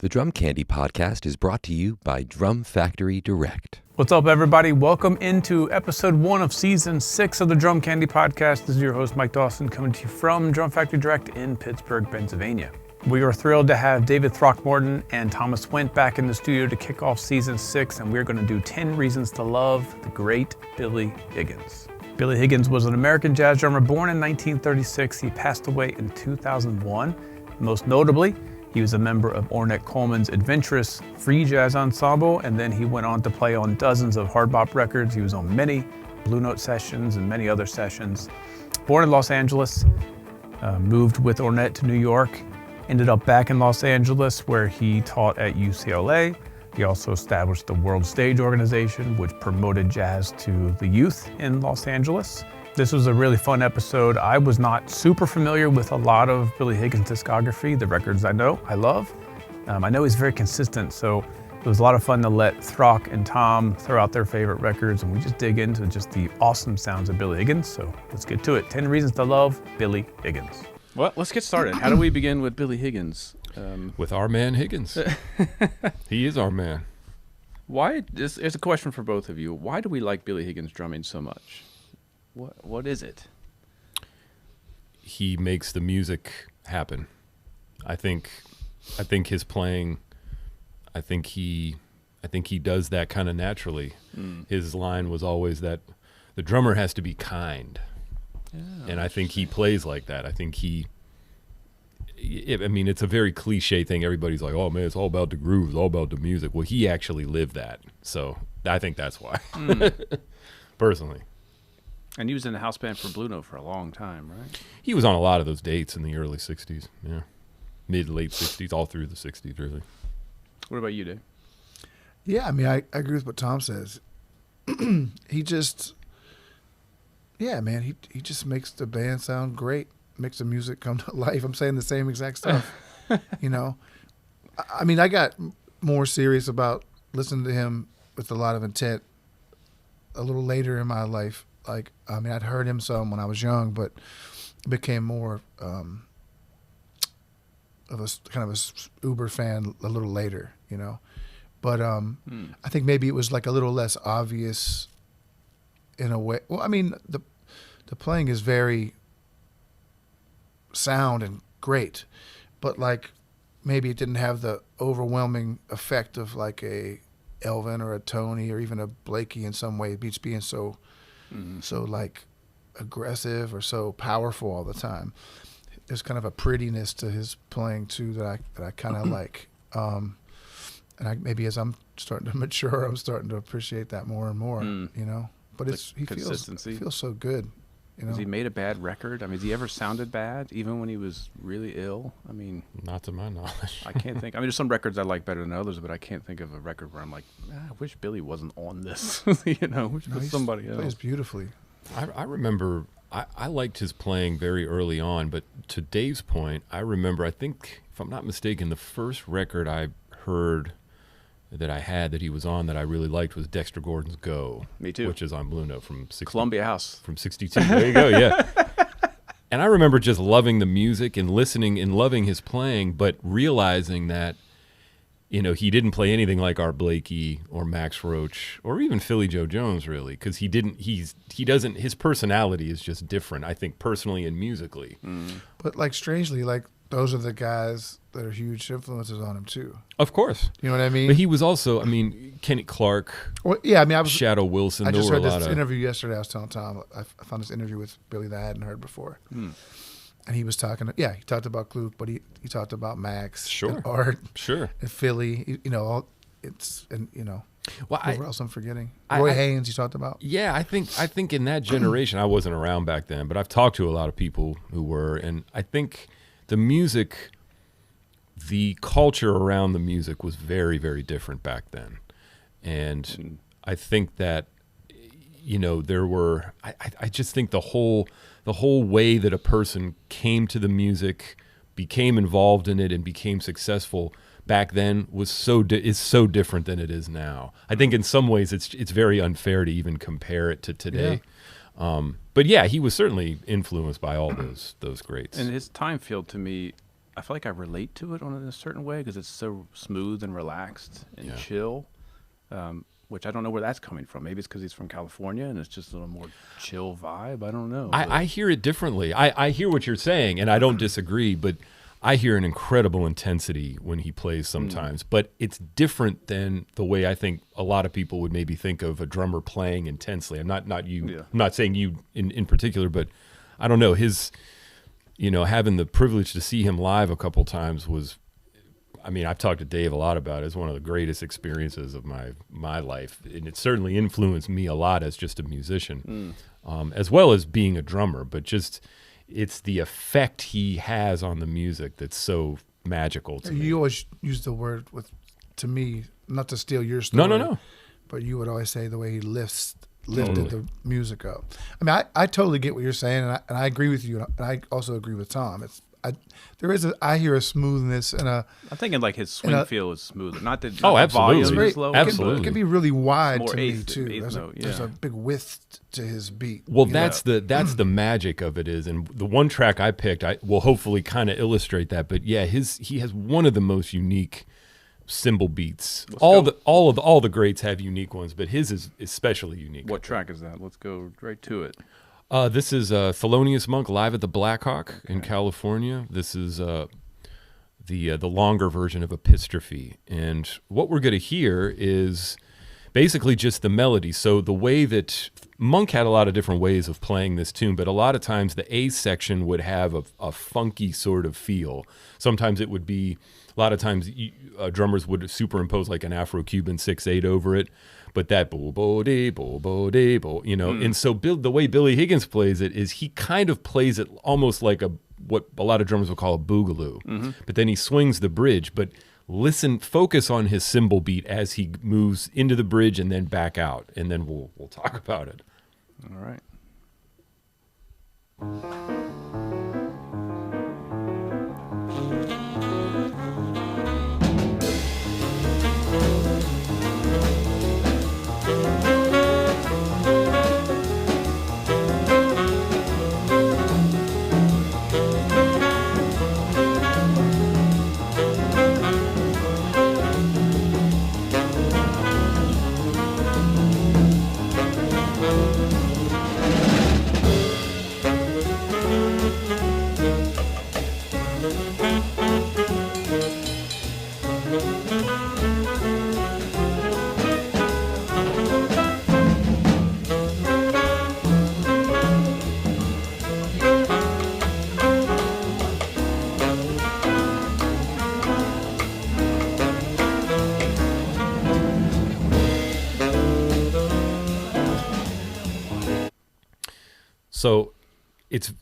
The Drum Candy Podcast is brought to you by Drum Factory Direct. What's up, everybody? Welcome into episode 1 of season 6 of the Drum Candy Podcast. This is your host, Mike Dawson, coming to you from Drum Factory Direct in Pittsburgh, Pennsylvania. We are thrilled to have David Throckmorton and Thomas Wendt back in the studio to kick off season 6, and we're going to do 10 reasons to love the great Billy Higgins. Billy Higgins was an American jazz drummer born in 1936. He passed away in 2001. Most notably, he was a member of Ornette Coleman's adventurous free jazz ensemble, and then he went on to play on dozens of hard bop records. He was on many Blue Note sessions and many other sessions. Born in Los Angeles, moved with Ornette to New York, ended up back in Los Angeles where he taught at UCLA. He also established the World Stage Organization, which promoted jazz to the youth in Los Angeles. This was a really fun episode. I was not super familiar with a lot of Billy Higgins' discography, the records I love. I know he's very consistent, so it was a lot of fun to let Throck and Tom throw out their favorite records, and we just dig into just the awesome sounds of Billy Higgins. So let's get to it. 10 reasons to love Billy Higgins. Well, let's get started. How do we begin with Billy Higgins? With our man Higgins. He is our man. Why? It's a question for both of you. Why do we like Billy Higgins drumming so much? What is it? He makes the music happen. I think his playing. I think he does that kind of naturally. His line was always that the drummer has to be kind, and I think he plays like that. I think it's a very cliche thing. Everybody's like, "Oh man, it's all about the groove, it's all about the music." Well, he actually lived that, so I think that's why. Personally. And he was in the house band for Blue Note for a long time, right? He was on a lot of those dates in the early 60s, yeah. Mid-late 60s, all through the 60s, really. What about you, Dave? Yeah, I agree with what Tom says. He just makes the band sound great, makes the music come to life. I'm saying the same exact stuff, I got more serious about listening to him with a lot of intent a little later in my life. I'd heard him some when I was young, but it became more of a kind of a uber fan a little later, But I think maybe it was like a little less obvious in a way. Well, the playing is very sound and great, but maybe it didn't have the overwhelming effect of like a Elvin or a Tony or even a Blakey in some way, beats being so aggressive or so powerful all the time. There's kind of a prettiness to his playing too that I kind of like. And maybe as I'm starting to mature, I'm starting to appreciate that more and more. But he feels so good. Has he made a bad record? Has he ever sounded bad, even when he was really ill? Not to my knowledge. I can't think. There's some records I like better than others, but I can't think of a record where I'm like, I wish Billy wasn't on this. Wish it was somebody else. He plays beautifully. I remember I liked his playing very early on, but to Dave's point, I think, if I'm not mistaken, the first record I heard that he was on that I really liked was Dexter Gordon's Go. Me too. Which is on Blue Note from Columbia House. From 62. There you go, yeah. And I remember just loving the music and listening and loving his playing, but realizing that, he didn't play anything like Art Blakey or Max Roach or even Philly Joe Jones, really, because his personality is just different, I think, personally and musically. But strangely, those are the guys that are huge influences on him too. Of course. You know what I mean? But he was also, Kenny Clark. Well, yeah, I was Shadow Wilson. I just heard this interview yesterday. I was telling Tom, I found this interview with Billy that I hadn't heard before. And he was talking, he talked about Gluck, but he talked about Max, sure, and Art, sure, and Philly, Well, who else I'm forgetting? Roy Haynes, he talked about. Yeah, I think in that generation, I wasn't around back then, but I've talked to a lot of people who were, and I think the music, the culture around the music was very, very different back then. And I think that, there were, I just think the whole way that a person came to the music, became involved in it, and became successful back then was is so different than it is now. I think in some ways it's very unfair to even compare it to today. Yeah. But yeah, he was certainly influenced by all those greats. And his time field, to me, I feel like I relate to it in a certain way because it's so smooth and relaxed and chill. Which I don't know where that's coming from. Maybe it's because he's from California and it's just a little more chill vibe. I don't know. I hear it differently. I hear what you're saying, and I don't disagree, but I hear an incredible intensity when he plays sometimes. But it's different than the way I think a lot of people would maybe think of a drummer playing intensely. I'm not you. Yeah. I'm not saying you in particular, but I don't know. His, having the privilege to see him live a couple times was, I mean, I've talked to Dave a lot about it. It's one of the greatest experiences of my life, and it certainly influenced me a lot as just a musician, as well as being a drummer. But just it's the effect he has on the music that's so magical to me. You always use the word to me, not to steal your story. No. But you would always say the way he lifted the music up. I mean, I totally get what you're saying, and I agree with you, and I also agree with Tom. I hear a smoothness and a. I'm thinking like his swing feel is smoother. Not that Oh, the absolutely. volume is low. Absolutely. It can be really wide More to me eighth too. note, There's a big width to his beat. Well, that's the magic of it is, and the one track I picked, I will hopefully kind of illustrate that. But yeah, he has one of the most unique cymbal beats. All the greats have unique ones, but his is especially unique. What track is that? Let's go right to it. This is Thelonious Monk live at the Blackhawk in California. This is the longer version of Epistrophe, and what we're going to hear is basically just the melody. So the way that Monk had a lot of different ways of playing this tune, but a lot of times the A section would have a funky sort of feel. Sometimes it would be, a lot of times drummers would superimpose like an Afro-Cuban 6/8 over it, but that bo-bo-dee, bo-bo-dee, bo, and so the way Billy Higgins plays it is he kind of plays it almost like what a lot of drummers will call a boogaloo, but then he swings the bridge, but focus on his cymbal beat as he moves into the bridge and then back out, and then we'll talk about it. All right. So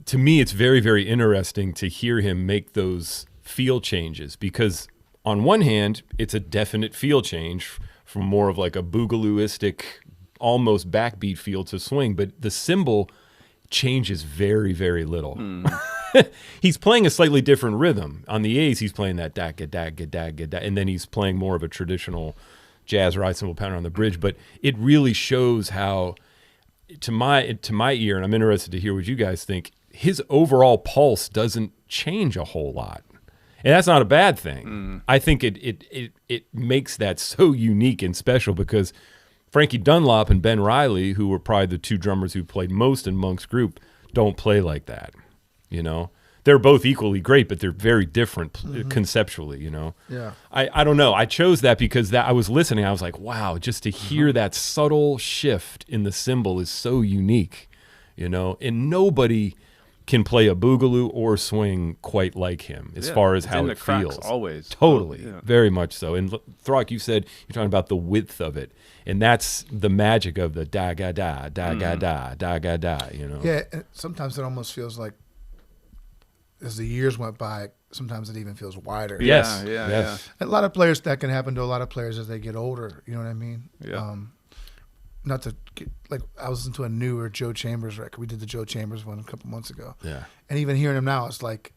to me, it's very, very interesting to hear him make those feel changes, because on one hand, it's a definite feel change from more of like a boogalooistic, almost backbeat feel to swing, but the cymbal changes very, very little. He's playing a slightly different rhythm. On the A's, he's playing that da-ga-da-ga-da-ga-da, and then he's playing more of a traditional jazz ride cymbal pattern on the bridge, but it really shows how, to my ear, and I'm interested to hear what you guys think, his overall pulse doesn't change a whole lot. And that's not a bad thing. I think it makes that so unique and special, because Frankie Dunlop and Ben Riley, who were probably the two drummers who played most in Monk's group, don't play like that. They're both equally great, but they're very different conceptually, Yeah. I don't know. I chose that because I was listening. I was like, wow, just to hear that subtle shift in the cymbal is so unique, and nobody can play a boogaloo or swing quite like him as far as how in the it cracks feels. Always. Totally. Yeah. Very much so. And Throck, you said you're talking about the width of it. And that's the magic of the da-ga-da, da-ga-da, da-ga-da, Yeah, and sometimes it almost feels like, as the years went by, sometimes it even feels wider. Yes. Yeah. A lot of players, that can happen to a lot of players as they get older. You know what I mean? Yeah. Not to get, like, I was into a newer Joe Chambers record. We did the Joe Chambers one a couple months ago. Yeah. And even hearing him now, it's like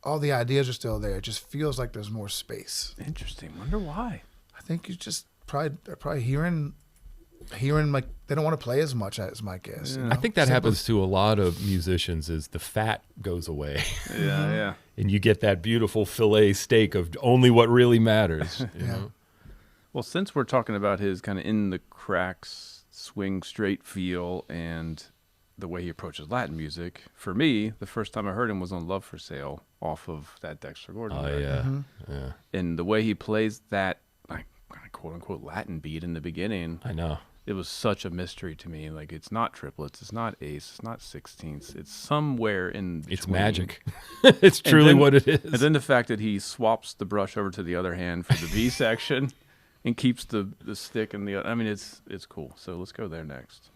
all the ideas are still there. It just feels like there's more space. Interesting. Wonder why. I think you just probably hearing hearing like they don't want to play as much as my guess. You know? I think that happens to a lot of musicians is the fat goes away. Yeah. And you get that beautiful fillet steak of only what really matters. You know? Well, since we're talking about his kind of in the cracks, swing straight feel and the way he approaches Latin music, for me, the first time I heard him was on Love for Sale off of that Dexter Gordon record. Yeah. And the way he plays that, like, quote unquote Latin beat in the beginning, I know. it was such a mystery to me. Like, it's not triplets, it's not eighths, it's not sixteenths, it's somewhere in between. It's magic. It's truly what it is. And then the fact that he swaps the brush over to the other hand for the B section and keeps the stick in the other. I mean, it's cool. So let's go there next.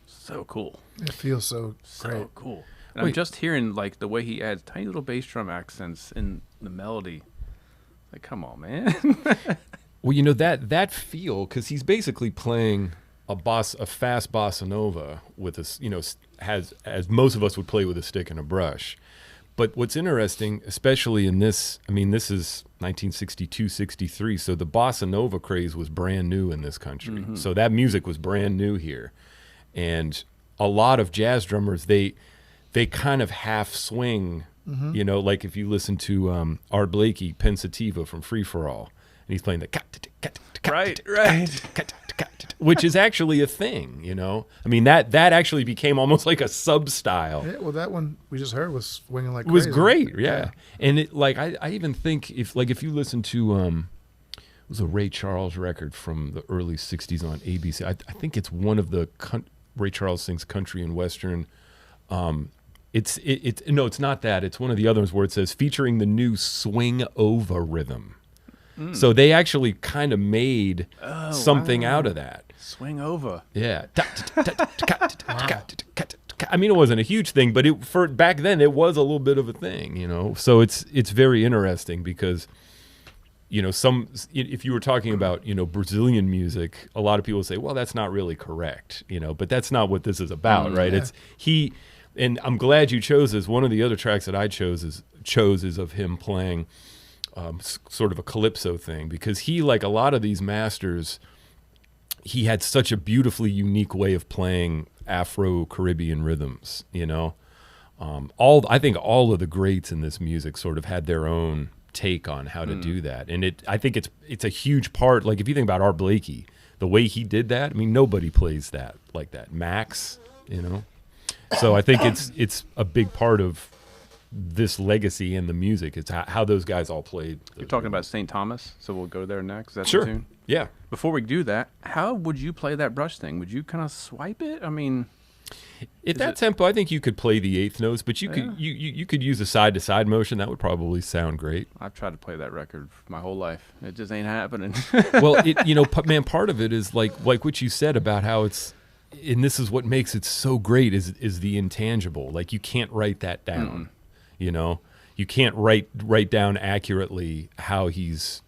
So cool. It feels so great. So cool. And I'm just hearing like the way he adds tiny little bass drum accents in the melody. Like, come on, man. Well, you know that feel, because he's basically playing a fast bossa nova with a, has as most of us would play with a stick and a brush. But what's interesting, especially in this, I mean, this is 1962, 63, so the bossa nova craze was brand new in this country. Mm-hmm. So that music was brand new here. And a lot of jazz drummers, they kind of half swing, like if you listen to Art Blakey, Pensativa from Free For All, and he's playing the right, which is actually a thing, I mean, that actually became almost like a sub-style. Yeah, well, that one we just heard was swinging like crazy. It was crazy. Great, yeah. And it, like, I even think if you listen to, it was a Ray Charles record from the early 60s on ABC. I think it's one of the Ray Charles sings country and western. It's not that. It's one of the others where it says featuring the new swing over rhythm. So they actually kind of made something out of that. Swing over. Yeah. I mean, it wasn't a huge thing, but for back then it was a little bit of a thing, So it's very interesting because if you were talking about, Brazilian music, a lot of people say, well, that's not really correct, but that's not what this is about, right? Yeah. And I'm glad you chose this. One of the other tracks that I chose is of him playing sort of a calypso thing, because he, like a lot of these masters, he had such a beautifully unique way of playing Afro-Caribbean rhythms, I think all of the greats in this music sort of had their own take on how to do that. And I think it's a huge part. Like if you think about Art Blakey, the way he did that, I mean, nobody plays that like that. Max, So I think it's a big part of this legacy in the music. It's how those guys all played. You're talking about St. Thomas, so we'll go there next. That's sure. the tune? Yeah. Before we do that, how would you play that brush thing? Would you kind of swipe it? I mean, at that tempo, I think you could play the eighth notes, but you could use a side to side motion. That would probably sound great. I've tried to play that record my whole life. It just ain't happening. Well, man, part of it is like what you said about how it's, and this is what makes it so great is the intangible. Like you can't write that down. You can't write down accurately how he's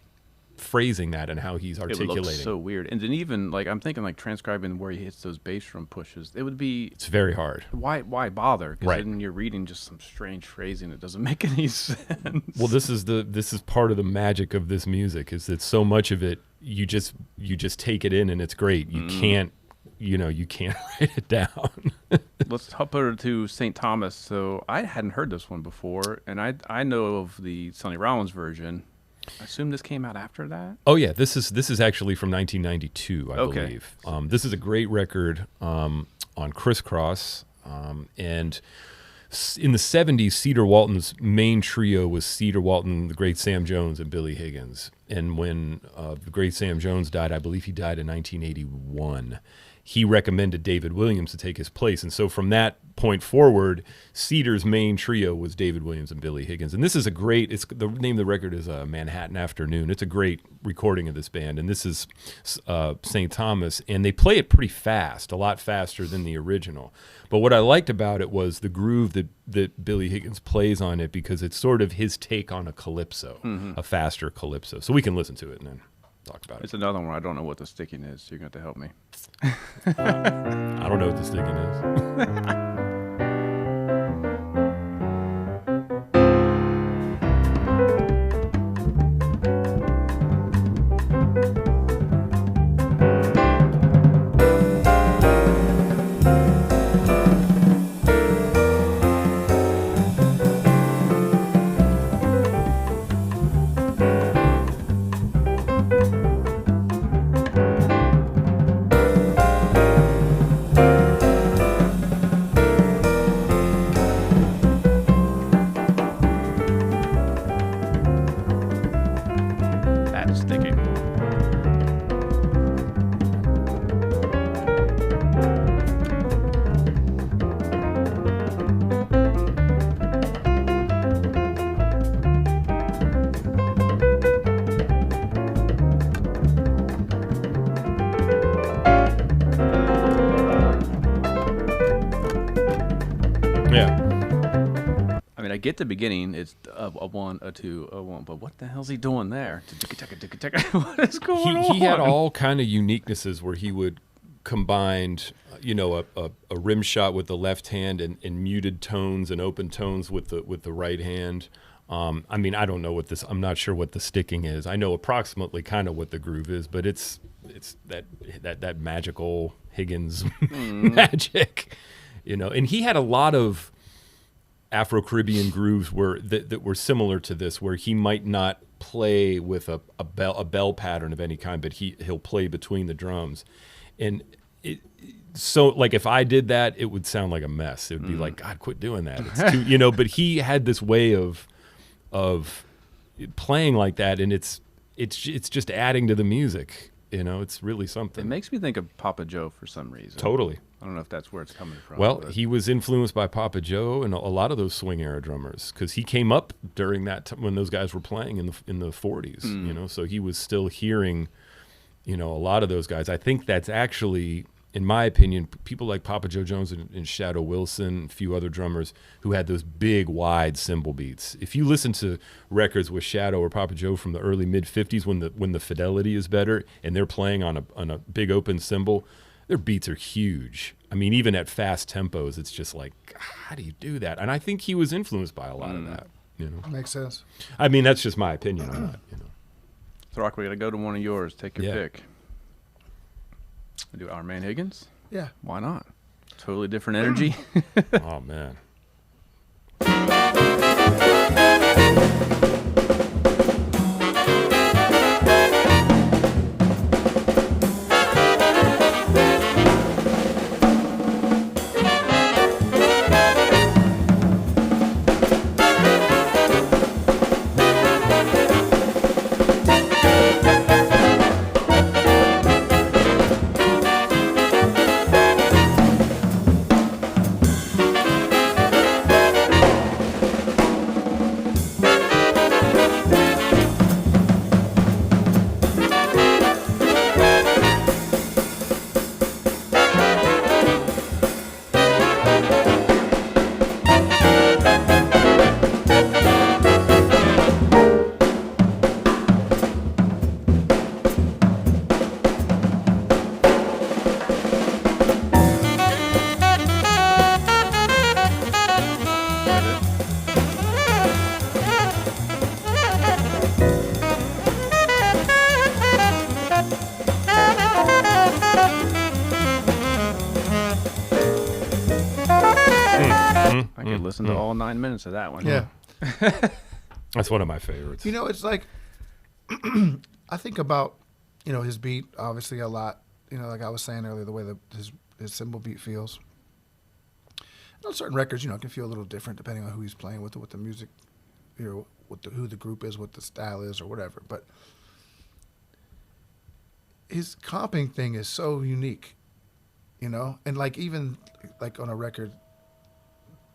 phrasing that and how he's It would articulating. look so weird. And then even like I'm thinking like transcribing where he hits those bass drum pushes. It would be It's very hard. why bother? Because Right. then you're reading just some strange phrasing that doesn't make any sense. Well, this is part of the magic of this music, is that so much of it you just take it in and it's great. You can't write it down. Let's hop over to St. Thomas. So I hadn't heard this one before, and I know of the Sonny Rollins version. I assume this came out after that. Oh yeah, this is actually from 1992, I Okay. believe. This is a great record on Crisscross, and in the 70s, Cedar Walton's main trio was Cedar Walton, the great Sam Jones, and Billy Higgins. And when the great Sam Jones died, I believe he died in 1981, he recommended David Williams to take his place. And so from that point forward, Cedar's main trio was David Williams and Billy Higgins. And this is the name of the record is Manhattan Afternoon. It's a great recording of this band. And this is St. Thomas. And they play it pretty fast, a lot faster than the original. But what I liked about it was the groove that Billy Higgins plays on it, because it's sort of his take on a calypso, a faster calypso. So we can listen to it and then talk about it. It's another one. I don't know what the sticking is. So you're going to have to help me. I don't know what the sticking is. That's sticking. Yeah. I mean, I get the beginning. It's a 1, a 2, a 1. But what the hell's he doing there? What is going on? He had all kind of uniquenesses where he would combine, a rim shot with the left hand and muted tones and open tones with the right hand. I mean, I don't know I'm not sure what the sticking is. I know approximately kind of what the groove is, but it's that magical Higgins magic, and he had a lot of Afro-Caribbean grooves that were similar to this, where he might not play with a bell pattern of any kind, but he'll play between the drums. And so like if I did that, it would sound like a mess. It would be like, God, quit doing that. It's too, but he had this way of playing like that, and it's just adding to the music. It's really something. It makes me think of Papa Joe for some reason. Totally. I don't know if that's where it's coming from. Well, but he was influenced by Papa Joe and a lot of those swing era drummers, because he came up during that time when those guys were playing in the 40s. So he was still hearing, a lot of those guys. I think that's actually, in my opinion, people like Papa Joe Jones and Shadow Wilson, a few other drummers who had those big, wide cymbal beats. If you listen to records with Shadow or Papa Joe from the early mid-50s, when the fidelity is better and they're playing on a big open cymbal, their beats are huge. I mean, even at fast tempos, it's just like, how do you do that? And I think he was influenced by a lot of that. Makes sense. I mean, that's just my opinion on that. Throck, we got to go to one of yours. Take your Yeah. pick. Do Our Man Higgins? Yeah. Why not? Totally different energy. Oh man. I could listen to all 9 minutes of that one. Yeah. That's one of my favorites. You know, it's like I think about, you know, his beat obviously a lot. You know, like I was saying earlier, the way his cymbal beat feels. On certain records, you know, it can feel a little different depending on who he's playing with, or what the music, you know, who the group is, what the style is, or whatever. But his comping thing is so unique, you know, and like even like on a record,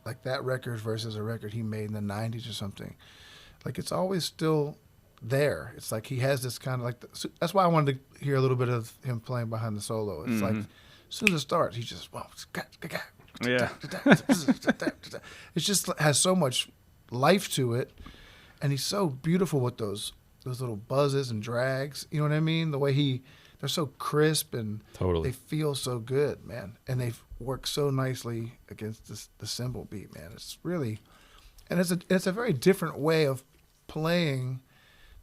like that record versus a record he made in the '90s or something, like it's always still there. It's like he has this kind of like that's why I wanted to hear a little bit of him playing behind the solo. It's like as soon as it starts, he just Yeah. it just has so much life to it, and he's so beautiful with those little buzzes and drags. You know what I mean? The way they're so crisp and Totally. they feel so good, man. And they work so nicely against the cymbal beat, man. It's really, and it's a very different way of playing.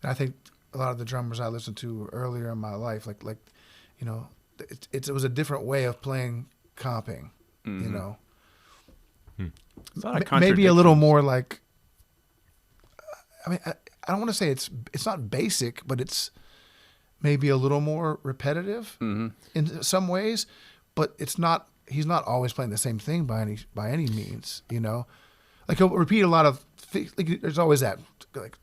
And I think a lot of the drummers I listened to earlier in my life, like you know, it was a different way of playing comping. You know, maybe a little more like. I mean, I don't want to say it's not basic, but it's maybe a little more repetitive in some ways. But it's not. He's not always playing the same thing by any means. You know, like he'll repeat a lot of. Like, there's always that like.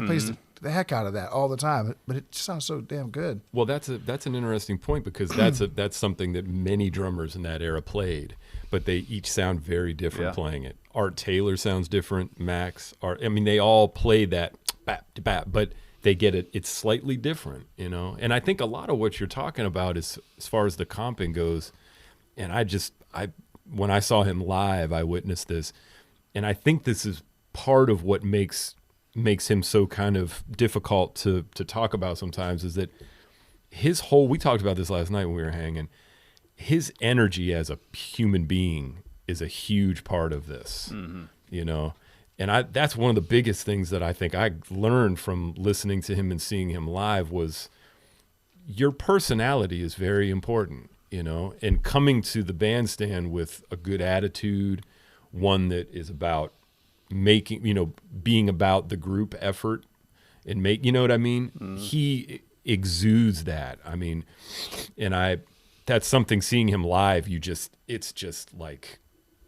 Plays the heck out of that all the time, but it sounds so damn good. Well, that's an interesting point, because that's something that many drummers in that era played, but they each sound very different playing it. Art Taylor sounds different. Max, I mean, they all play that bap to bap, but they get it. It's slightly different, you know. And I think a lot of what you're talking about is, as far as the comping goes, and when I saw him live, I witnessed this, and I think this is part of what makes him so kind of difficult to talk about sometimes, is that we talked about this last night when we were hanging, his energy as a human being is a huge part of this, you know? And that's one of the biggest things that I think I learned from listening to him and seeing him live was your personality is very important, you know, and coming to the bandstand with a good attitude, one that is about making, you know, being about the group effort and you know what I mean? He exudes that. I mean, and that's something, seeing him live, it's just like,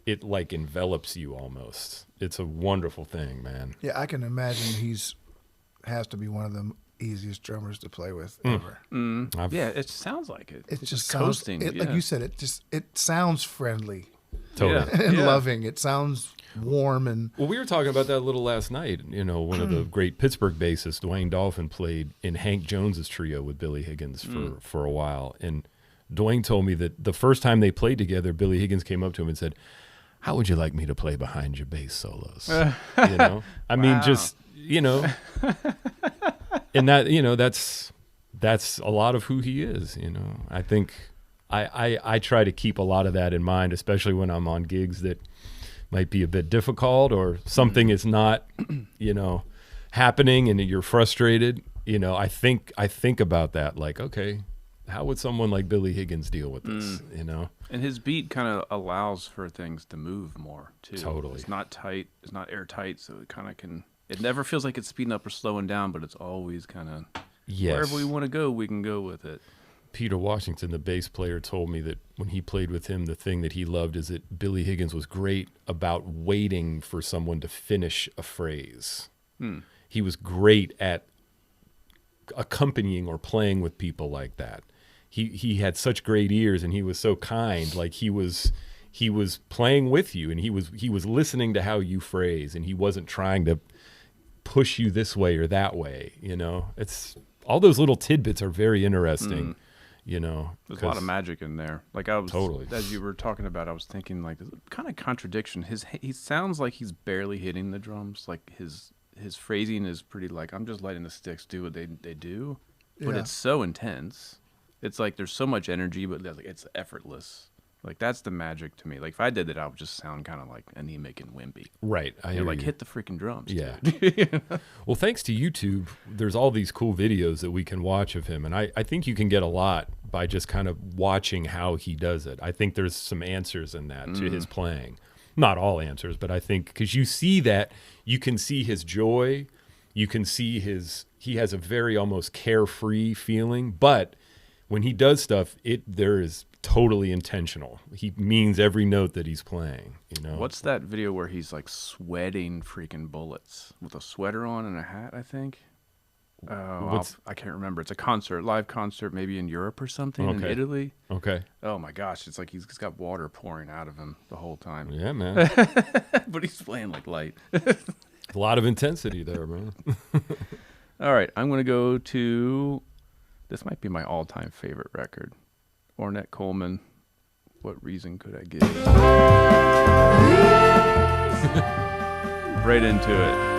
it like envelops you almost. It's a wonderful thing, man. Yeah, I can imagine has to be one of the easiest drummers to play with ever. Yeah, it sounds like it. It just coasting. sounds, like you said, it sounds friendly Totally. and loving. It sounds warm and. Well, we were talking about that a little last night. You know, one of the great Pittsburgh bassists, Dwayne Dolphin, played in Hank Jones's trio with Billy Higgins for a while. And Dwayne told me that the first time they played together, Billy Higgins came up to him and said, "How would you like me to play behind your bass solos?" You know, I mean, just, you know, and that, you know, that's a lot of who he is. You know, I think I try to keep a lot of that in mind, especially when I'm on gigs that might be a bit difficult, or something is not, you know, happening and you're frustrated. You know, I think about that, like, okay, how would someone like Billy Higgins deal with this, you know? And his beat kind of allows for things to move more, too. Totally. It's not tight. It's not airtight, so it kind of can... It never feels like it's speeding up or slowing down, but it's always kind of... Yes. Wherever we want to go, we can go with it. Peter Washington, the bass player, told me that when he played with him, the thing that he loved is that Billy Higgins was great about waiting for someone to finish a phrase. He was great at accompanying or playing with people like that. He had such great ears, and he was so kind. Like he was playing with you, and he was listening to how you phrase, and he wasn't trying to push you this way or that way. You know, it's all those little tidbits are very interesting. You know, there's a lot of magic in there. Like I was totally, as you were talking about, I was thinking like kind of contradiction. He sounds like he's barely hitting the drums. Like his phrasing is pretty like, I'm just letting the sticks do what they do, but it's so intense. It's like there's so much energy, but it's effortless. Like, that's the magic to me. Like, if I did it, I would just sound kind of like anemic and wimpy. Right. I hear Like, you. hit the freaking drums. Yeah. Dude. Well, thanks to YouTube, there's all these cool videos that we can watch of him. And I think you can get a lot by just kind of watching how he does it. I think there's some answers in that to his playing. Not all answers, but I think because you see that, you can see his joy. You can see he has a very almost carefree feeling. But when he does stuff, there is totally intentional. He means every note that he's playing, you know. What's that video where he's like sweating freaking bullets with a sweater on and a hat, I think? I can't remember. It's a live concert, maybe in Europe or something, in Italy. Okay. Oh my gosh, it's like he's got water pouring out of him the whole time. Yeah, man. But he's playing like light. A lot of intensity there, man. All right, I'm going to go to, this might be my all-time favorite record. Ornette Coleman, What Reason Could I Give? Right into it.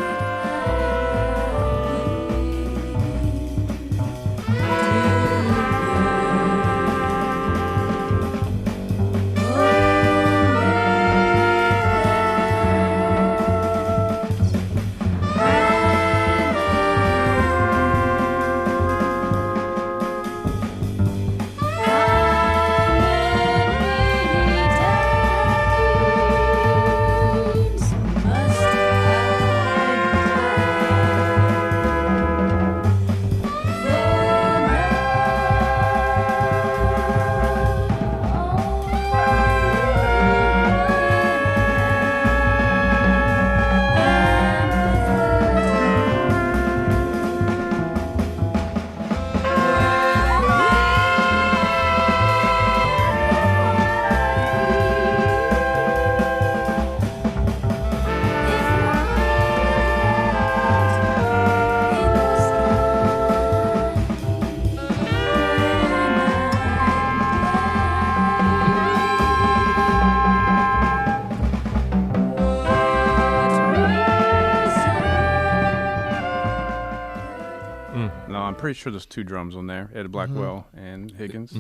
Pretty sure there's 2 drums on there, Ed Blackwell and Higgins.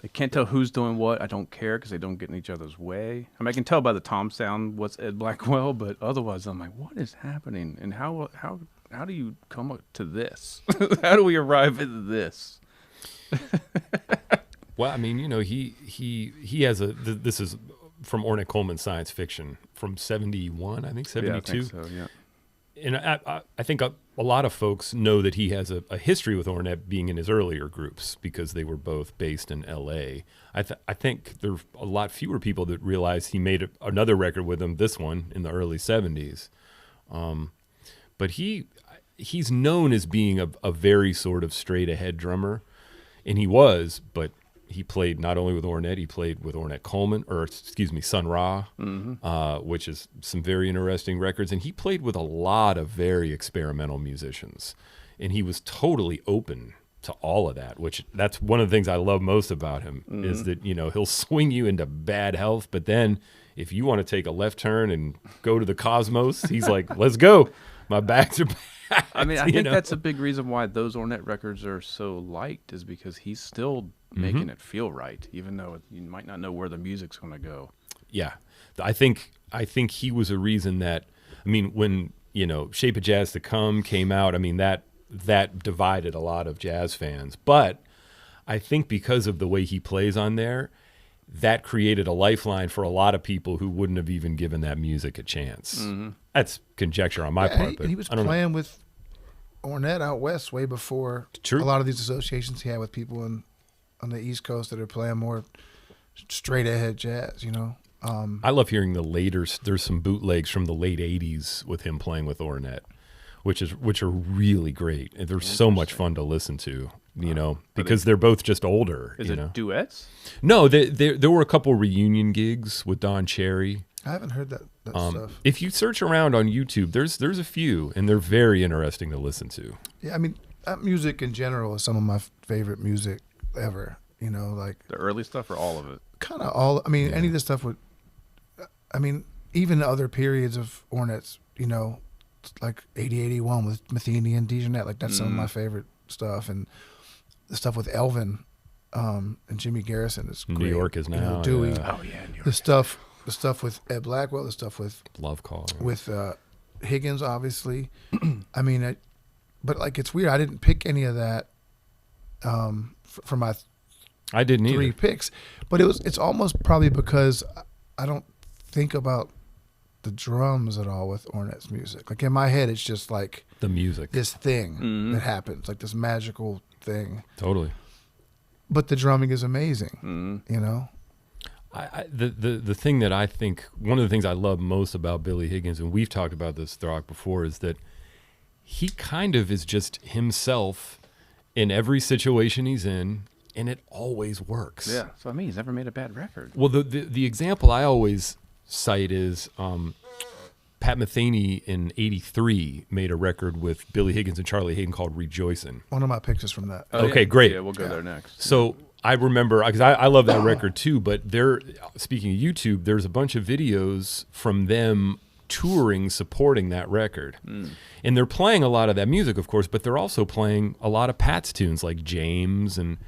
I can't tell who's doing what. I don't care because they don't get in each other's way. I mean, I can tell by the tom sound what's Ed Blackwell, but otherwise I'm like, what is happening? And how do you come up to this? How do we arrive at this? Well, I mean, you know, he has this is from Ornette Coleman Science Fiction from 71, I think, 72. Yeah, I think so, yeah. And I think a lot of folks know that he has a history with Ornette being in his earlier groups because they were both based in L.A. I think there are a lot fewer people that realize he made another record with him, this one, in the early 70s. But he's known as being a very sort of straight-ahead drummer, and he was, but he played not only with Ornette, he played with Ornette Coleman, Sun Ra, which is some very interesting records. And he played with a lot of very experimental musicians. And he was totally open to all of that, which that's one of the things I love most about him is that, you know, he'll swing you into bad health. But then if you want to take a left turn and go to the cosmos, he's like, let's go. My backs are back. I mean, I think that's a big reason why those Ornette records are so liked is because he's still making it feel right, even though you might not know where the music's going to go. Yeah. I think he was a reason that, I mean, when, you know, Shape of Jazz to Come came out, I mean, that divided a lot of jazz fans. But I think because of the way he plays on there, that created a lifeline for a lot of people who wouldn't have even given that music a chance. That's conjecture on my part. But he was playing with Ornette out west way before a lot of these associations he had with people on the East Coast that are playing more straight ahead jazz, you know. I love hearing there's some bootlegs from the late 80s with him playing with Ornette, which are really great. And they're so much fun to listen to, you know, because they're both just older. Is it duets? No, there were a couple reunion gigs with Don Cherry. I haven't heard that stuff. If you search around on YouTube, there's a few, and they're very interesting to listen to. Yeah, I mean, music in general is some of my favorite music ever. You know, like the early stuff or all of it? Kind of all. I mean, any of the stuff with. I mean, even other periods of Ornette's. You know, like 80, 81 with Metheny and Dijonette. Like that's some of my favorite stuff, and the stuff with Elvin. and Jimmy Garrison is great. New York is now. Dewey. Oh yeah, New York. The stuff with Ed Blackwell, the stuff with Love Call. Higgins, obviously. I mean, but like it's weird. I didn't pick any of that for my I didn't three either. picks, but it's almost probably because I don't think about the drums at all with Ornette's music. Like in my head, it's just like The music. this thing that happens, like this magical thing. Totally. But the drumming is amazing, you know? The thing that I think, one of the things I love most about Billy Higgins, and we've talked about this, Throck, before, is that he kind of is just himself in every situation he's in, and it always works. Yeah, so I mean, he's never made a bad record. Well, the example I always cite is Pat Metheny in '83 made a record with Billy Higgins and Charlie Hayden called "Rejoicin'." One of my picks is from that. Okay, great. Yeah, we'll go there next. So I remember, because I love that record too, but speaking of YouTube, there's a bunch of videos from them touring, supporting that record. And they're playing a lot of that music, of course, but they're also playing a lot of Pat's tunes like James, and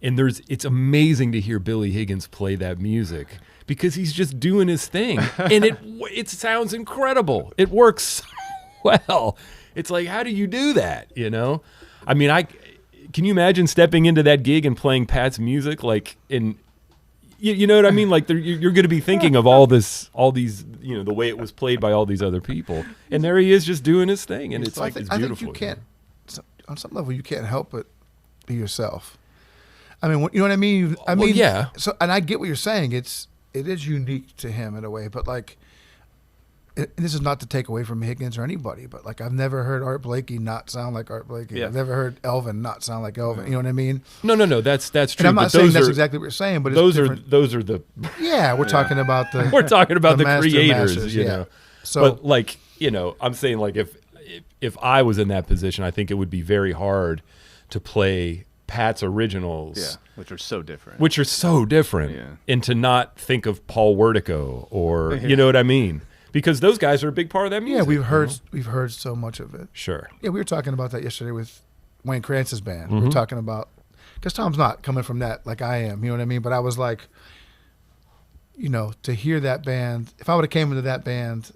it's amazing to hear Billy Higgins play that music because he's just doing his thing. And it sounds incredible. It works so well. It's like, how do you do that, you know? I mean, can you imagine stepping into that gig and playing Pat's music, like you know what I mean? Like you're going to be thinking of all these, you know, the way it was played by all these other people, and there he is just doing his thing, and it's I beautiful. think you can't, on some level, you can't help but be yourself. I mean, you know what I mean? I mean, yeah. So, and I get what you're saying. It is unique to him in a way, but like, and this is not to take away from Higgins or anybody, but like I've never heard Art Blakey not sound like Art Blakey. Yeah. I've never heard Elvin not sound like Elvin. You know what I mean? No, that's true. And I'm not but saying those that's are- exactly what you're saying, but it's those different. are the Yeah, we're talking about the we're talking about the master creators, masters, you yeah. know. So But like, you know, I'm saying like if I was in that position, I think it would be very hard to play Pat's originals. Yeah, which are so different. Which are so different, Yeah. and to not think of Paul Wertico or you know what I mean, because those guys are a big part of that music. yeah, we've you know? heard so much of it. Sure. Yeah, we were talking about that yesterday with Wayne Krantz's band. Mm-hmm. We were talking about, because Tom's not coming from that like I am, you know what I mean? But I was like, you know, to hear that band, if I would have came into that band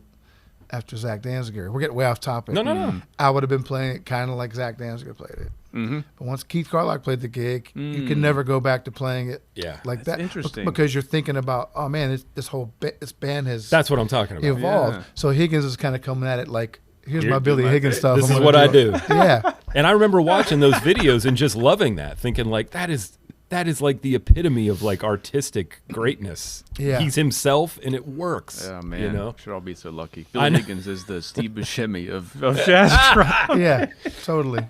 after Zach Danziger, we're getting way off topic. No. I would have been playing it kind of like Zach Danziger played it. Mm-hmm. But once Keith Carlock played the gig, you can never go back to playing it Yeah. like That's that. interesting. Because you're thinking about, oh man, this whole this band has That's what I'm talking about. evolved. Yeah. So Higgins is kind of coming at it like, here's Here- my Billy Higgins stuff. This I'm is gonna what I it. do. Yeah. And I remember watching those videos and just loving that, thinking like that is like the epitome of like artistic greatness. Yeah. He's himself and it works. Oh man, you know. should all be so lucky. I Billy know. Higgins is the Steve Buscemi of jazz drum. Yeah, totally.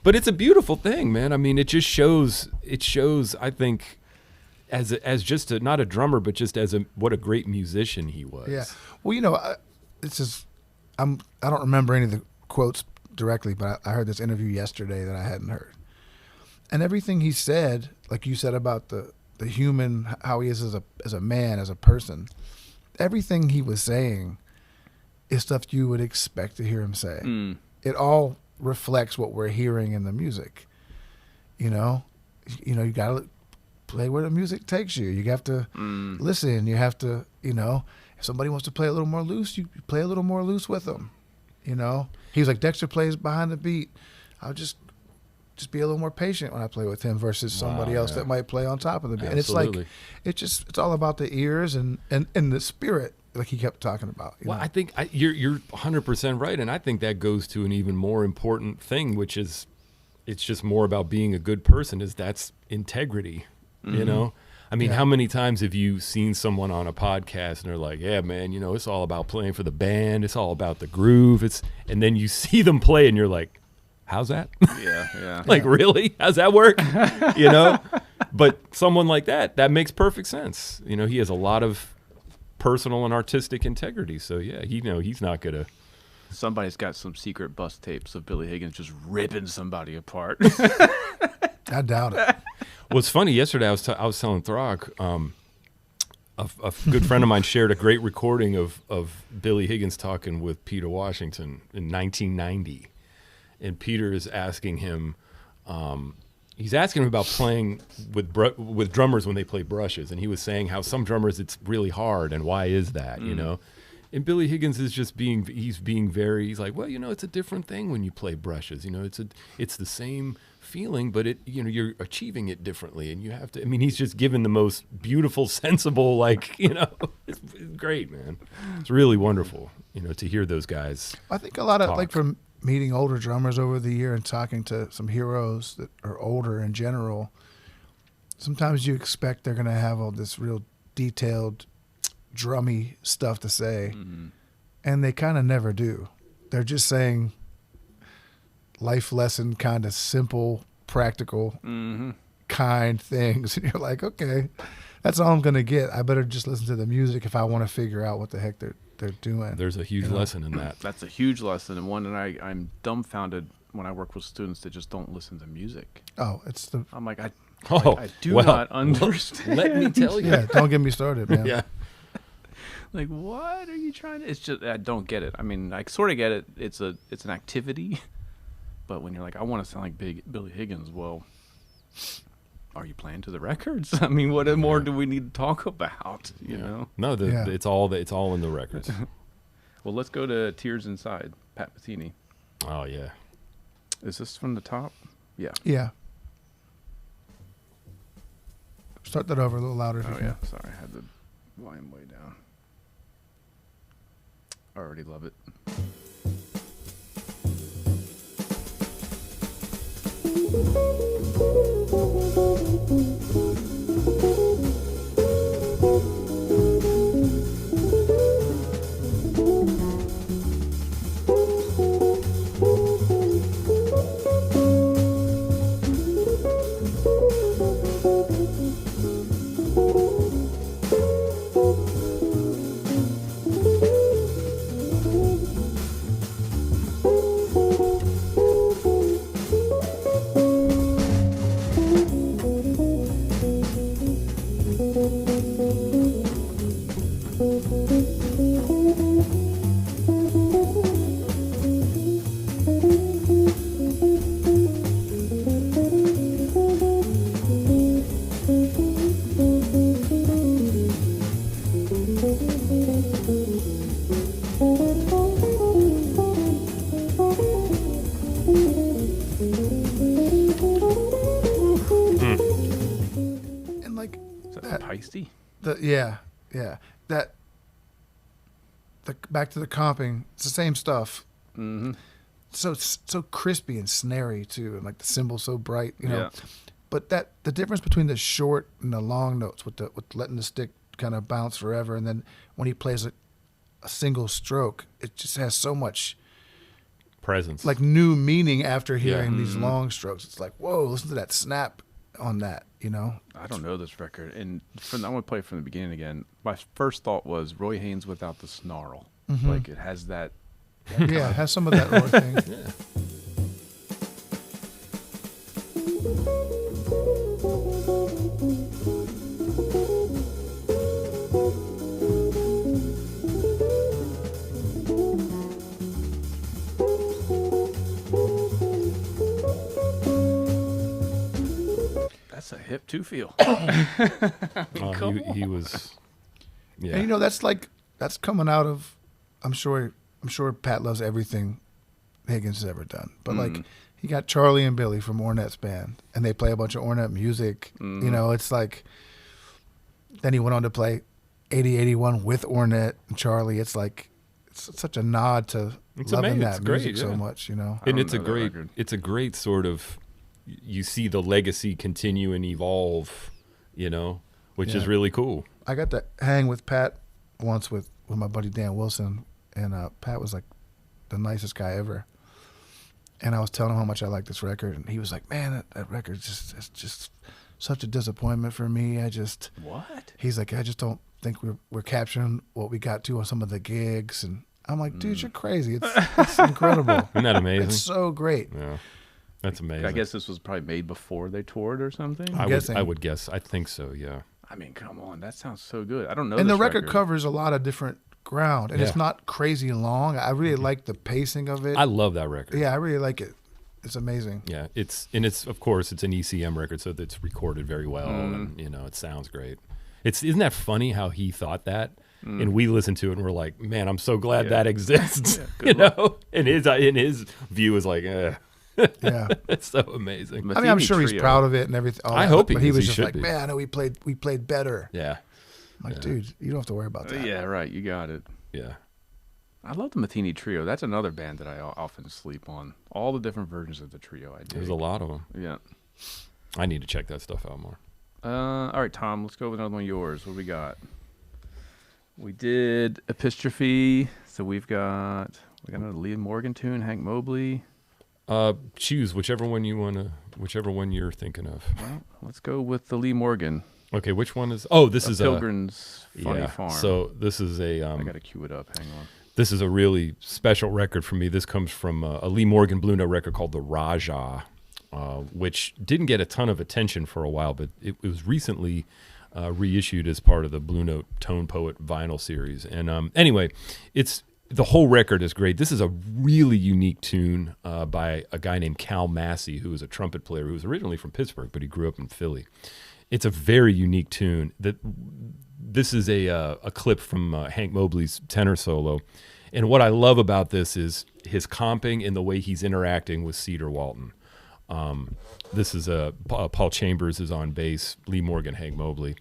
But it's a beautiful thing, man. I mean, it just shows. It shows, I think, as just not a drummer, but just as what a great musician he was. Yeah. Well, you know, I don't remember any of the quotes directly, but I heard this interview yesterday that I hadn't heard. And everything he said, like you said about the human, how he is as a man, as a person, everything he was saying is stuff you would expect to hear him say. It all reflects what we're hearing in the music. You know, you got to play where the music takes you. You have to listen. You have to, you know, if somebody wants to play a little more loose, you play a little more loose with them. You know, he was like, Dexter plays behind the beat. I'll just be a little more patient when I play with him versus somebody else that might play on top of the beat. Absolutely. And it's like, it's all about the ears and the spirit, like he kept talking about. You Well, know? I think you're 100% right, and I think that goes to an even more important thing, which is it's just more about being a good person. That's integrity. You know, I mean, how many times have you seen someone on a podcast and they're like, "Yeah, man, you know, it's all about playing for the band. It's all about the groove." And then you see them play, and you're like, "How's that?" Yeah. Like, really? How's that work? You know? But someone like that makes perfect sense. You know, he has a lot of personal and artistic integrity. So yeah, he's not gonna. Somebody's got some secret bust tapes of Billy Higgins just ripping somebody apart. I doubt it. Well, it's funny. Yesterday, I was telling Throck, a good friend of mine shared a great recording of Billy Higgins talking with Peter Washington in 1990, and Peter is asking him, he's asking him about playing with drummers when they play brushes, and he was saying how some drummers it's really hard, and why is that, you know? And Billy Higgins is just he's like, well, it's a different thing when you play brushes. It's the same feeling, but you're achieving it differently, and you have to. I mean, he's just given the most beautiful, sensible, it's great, man. It's really wonderful, to hear those guys. I think a lot of talk. from meeting older drummers over the year and talking to some heroes that are older in general, sometimes you expect they're going to have all this real detailed, drummy stuff to say, and they kind of never do. They're just saying life lesson, kind of simple, practical, kind things. And you're like, okay, that's all I'm going to get. I better just listen to the music if I want to figure out what the heck they're doing. There's a huge lesson in that. That's a huge lesson, and one that I'm dumbfounded when I work with students that just don't listen to music. Oh, it's the... I'm like, I do well, not understand. Let me tell you. Yeah, don't get me started, man. Yeah. Like, what are you trying to... It's just, I don't get it. I mean, I sort of get it. It's an activity, but when you're like, I want to sound like Billy Higgins, well, are you playing to the records? I mean, what more do we need to talk about, you know? No, it's all in the records. Well, let's go to Tears Inside, Pat Metheny. Oh, yeah. Is this from the top? Yeah. Yeah. Start that over a little louder. If you Oh, can. yeah. Sorry, I had the volume way down. I already love it. And like Is that Peisty? yeah. Back to the comping. It's the same stuff. Mm-hmm. So it's so crispy and snary too, and like the cymbals so bright, you know. Yeah. But the difference between the short and the long notes, with letting the stick kind of bounce forever, and then when he plays a single stroke, it just has so much Presence. like new meaning after hearing these Mm-hmm. long strokes. It's like, whoa, listen to that snap on that, you know. I don't know this record, and I want to play it from the beginning again. My first thought was Roy Haynes without the snarl. Like it has that. Yeah, it has some of that Roy thing. Yeah. That's a hip two feel. He was. Yeah. And you know, that's coming out of, I'm sure Pat loves everything Higgins has ever done. But like, he got Charlie and Billy from Ornette's band, and they play a bunch of Ornette music. You know, it's like, then he went on to play 80-81 with Ornette and Charlie. It's like, it's such a nod to It's loving amazing. that It's great, music so yeah. much, you know. And don't it's a know that great record. it's a great sort of, you see the legacy continue and evolve, which is Yeah. really cool. I got to hang with Pat once with my buddy Dan Wilson, and Pat was like the nicest guy ever. And I was telling him how much I like this record, and he was like, "Man, that record it's just such a disappointment for me. What? He's like, I just don't think we're capturing what we got to on some of the gigs." And I'm like, "Dude, you're crazy. It's incredible. Isn't that amazing? It's so great." Yeah. That's amazing. I guess this was probably made before they toured or something. I guessing. would guess. I think so, yeah. I mean, come on, that sounds so good. I don't know. And the this record covers a lot of different ground, and it's Yeah. not crazy long. I really like the pacing of it. I love that record. Yeah, I really like it. It's amazing. Yeah, it's of course it's an ECM record, so it's recorded very well, and it sounds great. Isn't that funny how he thought that, and we listened to it and we're like, man, I'm so glad that exists. And his view is like, Yeah, it's so amazing. I mean, I'm sure he's Trio. proud of it and everything. I hope he but he is. was He just should like, be. man, I know we played better. Yeah, I'm like, dude, you don't have to worry about that. Yeah, right. You got it. yeah. I love the Metheny Trio. That's another band that I often sleep on. All the different versions of the trio I do. There's a lot of them. Yeah. I need to check that stuff out more. All right, Tom, let's go with another one of yours. What do we got? We did Epistrophe. So we got another Lee Morgan tune, Hank Mobley. Choose whichever one you're thinking of. Well, let's go with the Lee Morgan. Okay, which one is? Oh, this is Pilgrim's Funny Farm. So this is a. I got to cue it up. Hang on. This is a really special record for me. This comes from a Lee Morgan Blue Note record called The Raja, which didn't get a ton of attention for a while, but it was recently reissued as part of the Blue Note Tone Poet vinyl series. And anyway, the whole record is great. This is a really unique tune by a guy named Cal Massey, who is a trumpet player who was originally from Pittsburgh, but he grew up in Philly. It's a very unique tune. This is a clip from Hank Mobley's tenor solo. And what I love about this is his comping and the way he's interacting with Cedar Walton. This is Paul Chambers is on bass, Lee Morgan, Hank Mobley,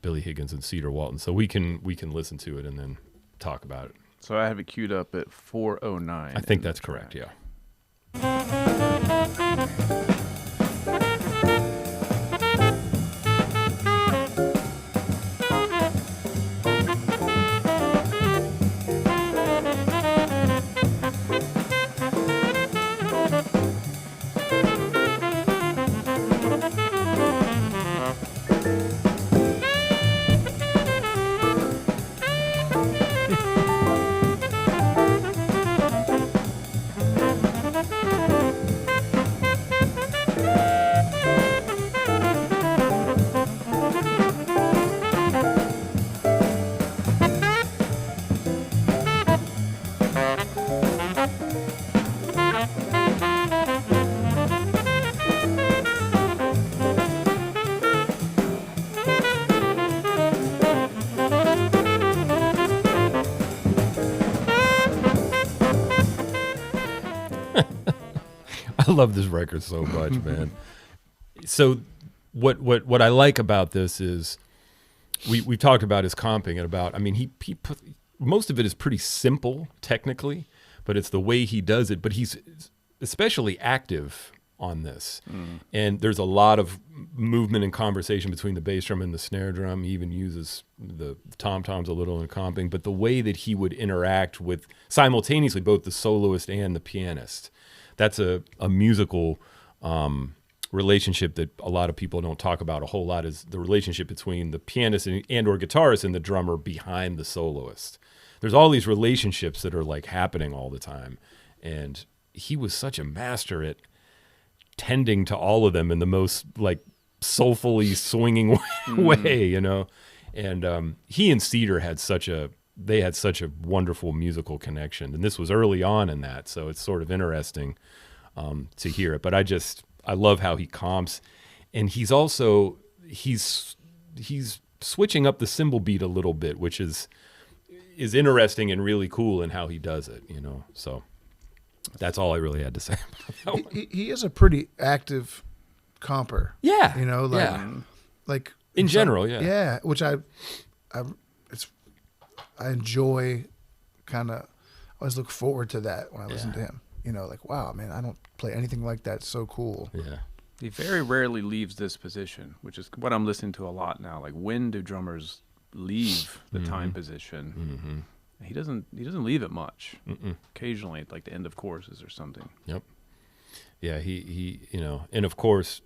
Billy Higgins, and Cedar Walton. So we can listen to it and then talk about it. So I have it queued up at 4:09. I think that's correct, yeah. I love this record so much, man. So what I like about this is we talked about his comping and about, I mean, he put, most of it is pretty simple technically, but it's the way he does it. But he's especially active on this. And there's a lot of movement and conversation between the bass drum and the snare drum. He even uses the tom-toms a little in comping, but the way that he would interact with simultaneously both the soloist and the pianist, that's a musical relationship that a lot of people don't talk about a whole lot, is the relationship between the pianist and or guitarist and the drummer behind the soloist. There's all these relationships that are like happening all the time. And he was such a master at tending to all of them in the most like soulfully swinging way, you know? And he and Cedar had such a wonderful musical connection. And this was early on in that. So it's sort of interesting to hear it. But I love how he comps. And he's switching up the cymbal beat a little bit, which is interesting and really cool in how he does it, you know? So that's all I really had to say about that one. He is a pretty active comper. Yeah. You know, like in general, yeah. Yeah, which I enjoy. Kind of, I always look forward to that when I listen to him. You know, like, wow, man, I don't play anything like that. It's so cool. Yeah. He very rarely leaves this position, which is what I'm listening to a lot now. Like, when do drummers leave the time position? Mm-hmm. He doesn't leave it much. Occasionally at like the end of choruses or something. Yep. Yeah, he you know, and of course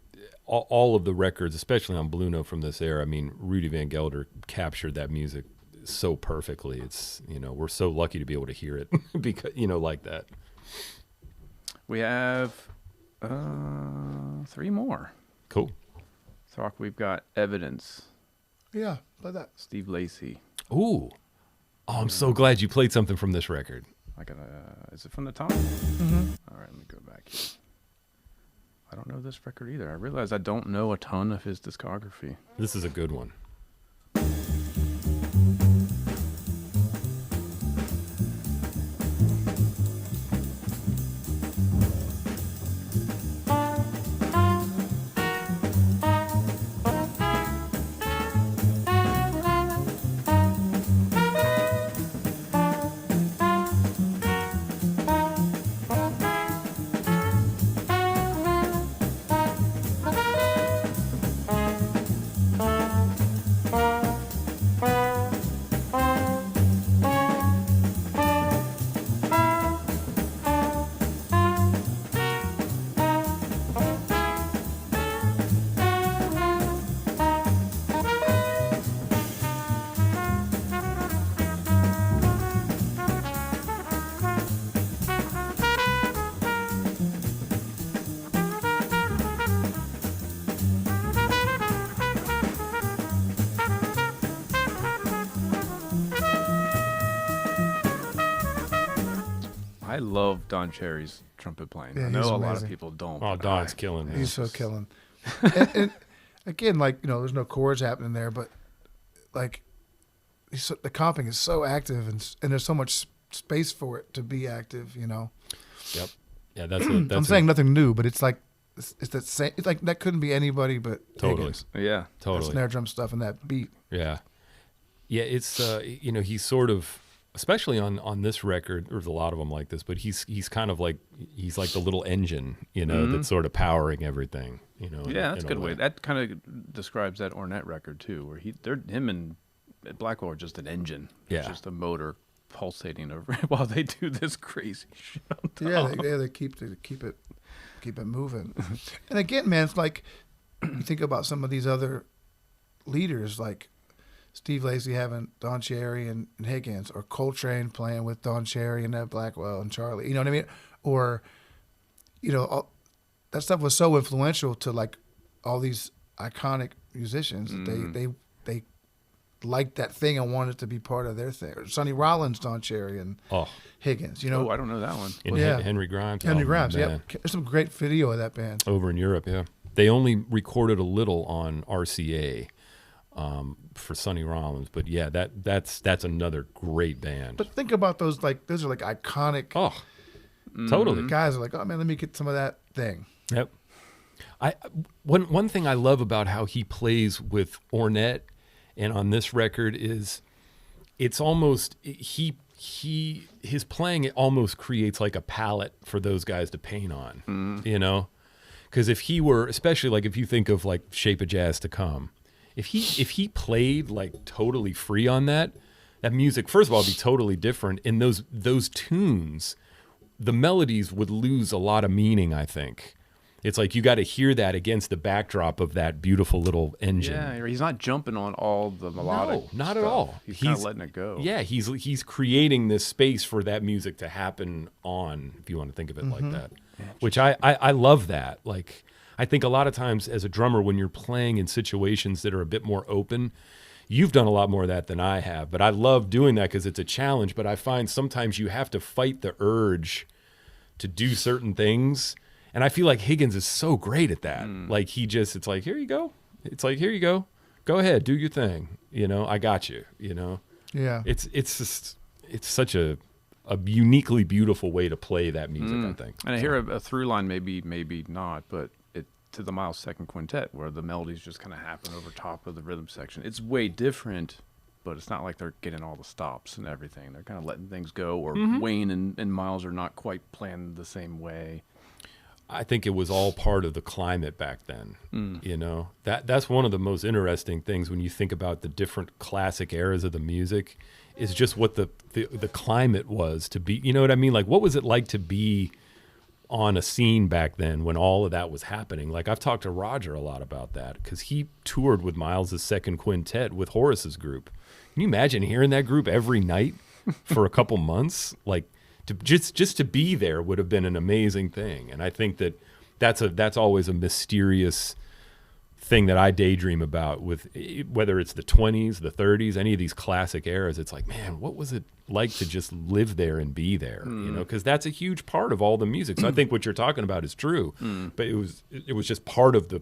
all of the records, especially on Blue Note from this era, I mean, Rudy Van Gelder captured that music so perfectly. It's, you know, we're so lucky to be able to hear it because, you know, like that. We have 3 more. Cool. Throck, we've got Evidence. Yeah, play that. Steve Lacy. Ooh. Oh, I'm so glad you played something from this record. Is it from the top? Mm-hmm. All right, let me go back here. don't know this record either. I realize I don't know a ton of his discography. This is a good one. I love Don Cherry's trumpet playing. Yeah, I know he's a lot of amazing. people don't. Oh, but Don's killing me. He's so killing. And again, like, there's no chords happening there, but like the comping is so active and there's so much space for it to be active. Yep. Yeah, that's I'm saying nothing new, but it's like it's that same. It's like that couldn't be anybody but Totally. Higgins. Yeah. That totally. snare drum stuff and that beat. Yeah. Yeah, it's he's sort of, especially on this record, there's a lot of them like this, but he's kind of like, he's like the little engine, that's sort of powering everything, Yeah, that's a good way. That kind of describes that Ornette record too, where him and Blackwell are just an engine. Yeah. It's just a motor pulsating over while they do this crazy shit. on top. Yeah, they keep it moving. And again, man, it's like you think about some of these other leaders, like Steve Lacy having Don Cherry and Higgins, or Coltrane playing with Don Cherry and Ed Blackwell and Charlie. You know what I mean? Or, all, that stuff was so influential to like all these iconic musicians. They liked that thing and wanted to be part of their thing. Or Sonny Rollins, Don Cherry, and Higgins. Oh, I don't know that one. And Yeah. Henry Grimes. Henry Grimes. man. Yeah, there's some great video of that band. Over in Europe, yeah. They only recorded a little on RCA for Sonny Rollins, but yeah, that's another great band. But think about those are like iconic. Oh, totally. Guys are like, oh man, let me get some of that thing. Yep. One thing I love about how he plays with Ornette and on this record is it's almost his playing, it almost creates like a palette for those guys to paint on, because if he were, especially like if you think of like Shape of Jazz to Come, if he played like totally free on that music, first of all, would be totally different. In those tunes, the melodies would lose a lot of meaning, I think. It's like you got to hear that against the backdrop of that beautiful little engine. Yeah, he's not jumping on all the melodic. No, not stuff. at all. He's kind of letting it go. Yeah, he's creating this space for that music to happen on, if you want to think of it like that. Which I love that. Like, I think a lot of times as a drummer, when you're playing in situations that are a bit more open, you've done a lot more of that than I have. But I love doing that because it's a challenge. But I find sometimes you have to fight the urge to do certain things. And I feel like Higgins is so great at that. Like it's like, here you go. It's like, here you go. Go ahead, do your thing. I got you, Yeah. It's such a uniquely beautiful way to play that music, I think. And I hear a through line, maybe not, but to the Miles Second Quintet, where the melodies just kind of happen over top of the rhythm section. It's way different, but it's not like they're getting all the stops and everything. They're kind of letting things go, or Wayne and Miles are not quite playing the same way. I think it was all part of the climate back then. That's one of the most interesting things when you think about the different classic eras of the music, is just what the climate was to be. You know what I mean? Like, what was it like to be on a scene back then when all of that was happening? Like, I've talked to Roger a lot about that because he toured with Miles' Second Quintet with Horace's group. Can you imagine hearing that group every night for a couple months? Like, just to be there would have been an amazing thing. And I think that's always a mysterious thing that I daydream about with whether it's the 20s, the 30s, any of these classic eras. It's like, man, what was it like to just live there and be there? You know, because that's a huge part of all the music. So I think what you're talking about is true, but it was just part of the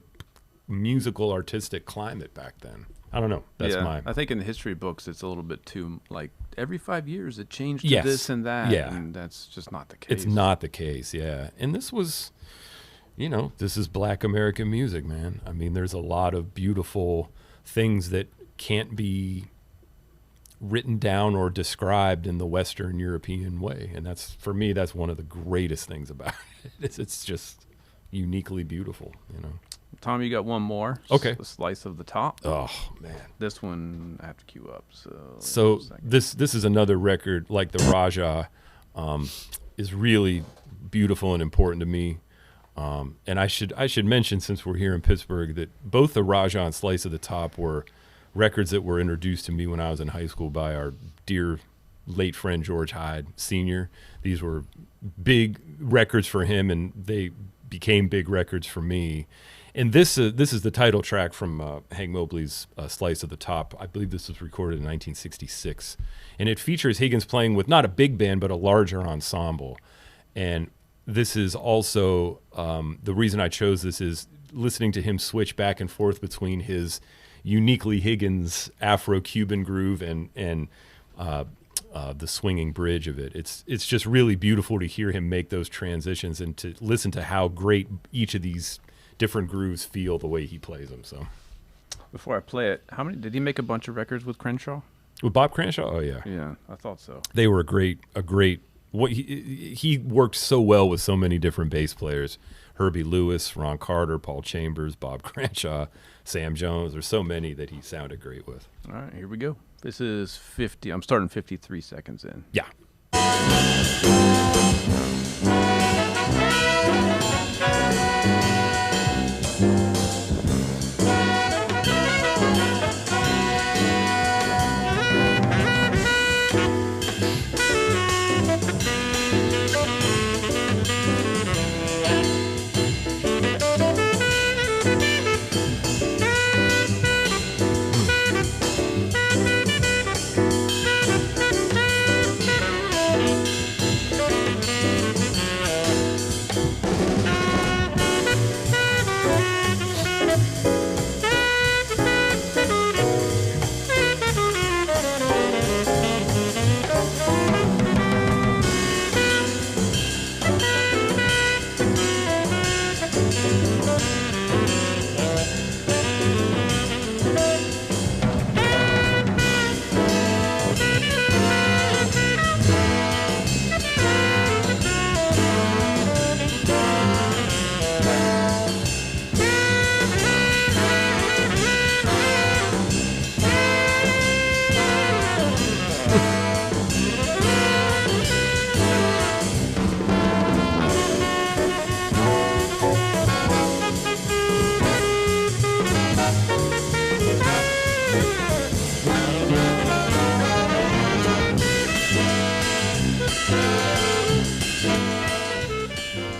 musical artistic climate back then. I don't know. That's my. I think in the history books, it's a little bit too like every 5 years it changed to Yes. this and that. Yeah. And that's just not the case. It's not the case, yeah. And this was, you know, this is Black American music, man. I mean, there's a lot of beautiful things that can't be written down or described in the Western European way. And that's, for me, that's one of the greatest things about it. It's just uniquely beautiful, you know. Tom, you got one more. Okay. A slice of the top. Oh, man. This one I have to queue up. So this is another record, like the Raja, is really beautiful and important to me. And I should mention, since we're here in Pittsburgh, that both the Raja and Slice of the Top were records that were introduced to me when I was in high school by our dear late friend George Hyde Sr. These were big records for him, and they became big records for me. And this is the title track from Hank Mobley's Slice of the Top. I believe this was recorded in 1966. And it features Higgins playing with not a big band, but a larger ensemble. And this is also, the reason I chose this is listening to him switch back and forth between his uniquely Higgins Afro-Cuban groove and the swinging bridge of it. It's just really beautiful to hear him make those transitions and to listen to how great each of these different grooves feel the way he plays them. So, before I play it, how many did he make? A bunch of records with Crenshaw? With Bob Crenshaw? Oh yeah. Yeah, I thought so. They were a great. What he worked so well with so many different bass players: Herbie Lewis, Ron Carter, Paul Chambers, Bob Crenshaw, Sam Jones. There's so many that he sounded great with. All right, here we go. This is 50. I'm starting 53 seconds in. Yeah.